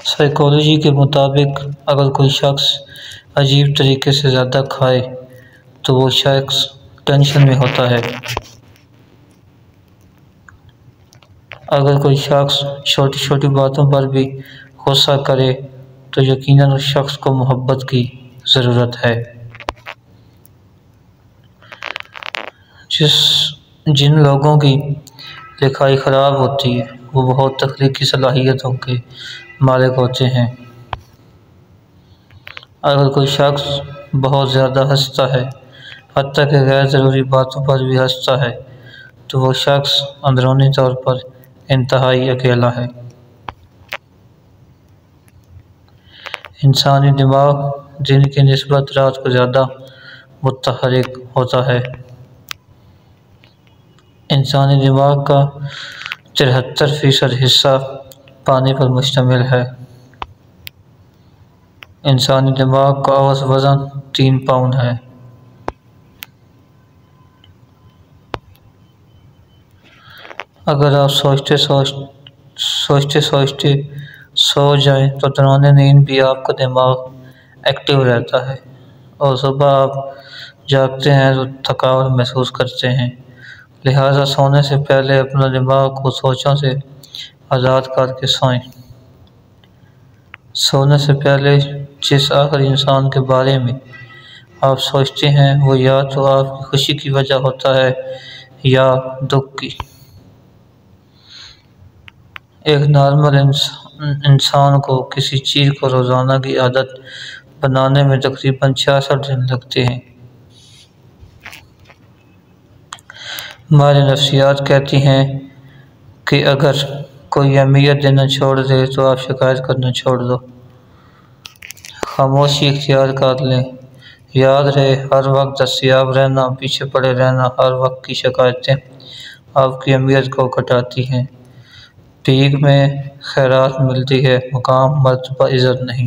Psychology کے مطابق اگر کوئی شخص عجیب طریقے سے زیادہ کھائے تو وہ شخص ٹینشن میں ہوتا ہے۔ اگر کوئی شخص چھوٹی چھوٹی باتوں پر بھی غصہ کرے تو یقیناً اس شخص کو محبت کی ضرورت ہے۔ جن لوگوں کی لکھائی خراب ہوتی ہے وہ بہت تخلیقی صلاحیتوں کے مالک ہوتے ہیں۔ اگر کوئی شخص بہت زیادہ ہنستا ہے، حتیٰ کہ غیر ضروری باتوں پر بھی ہنستا ہے، تو وہ شخص اندرونی طور پر انتہائی اکیلا ہے۔ انسانی دماغ دن کی نسبت رات کو زیادہ متحرک ہوتا ہے۔ انسانی دماغ کا 73% حصہ پانی پر مشتمل ہے۔ انسانی دماغ کا اوسط وزن 3 پاؤنڈ ہے۔ اگر آپ سوچتے سوچتے سو جائیں تو دوران نیند بھی آپ کا دماغ ایکٹیو رہتا ہے اور صبح آپ جاگتے ہیں تو تھکاوٹ محسوس کرتے ہیں۔ لہٰذا سونے سے پہلے اپنے دماغ کو سوچوں سے آزاد کر کے سوئیں۔ سونے سے پہلے جس آخری انسان کے بارے میں آپ سوچتے ہیں وہ یا تو آپ کی خوشی کی وجہ ہوتا ہے یا دکھ کی۔ ایک نارمل انسان کو کسی چیز کو روزانہ کی عادت بنانے میں تقریباً 66 دن لگتے ہیں۔ ماہر نفسیات کہتی ہیں کہ اگر کوئی اہمیت دینا چھوڑ دے تو آپ شکایت کرنا چھوڑ دو۔ خاموشی اختیار کر لیں۔ یاد رہے، ہر وقت دستیاب رہنا، پیچھے پڑے رہنا، ہر وقت کی شکایتیں آپ کی اہمیت کو گھٹاتی ہیں۔ بھیک میں خیرات ملتی ہے، مقام، مرتبہ، عزت نہیں۔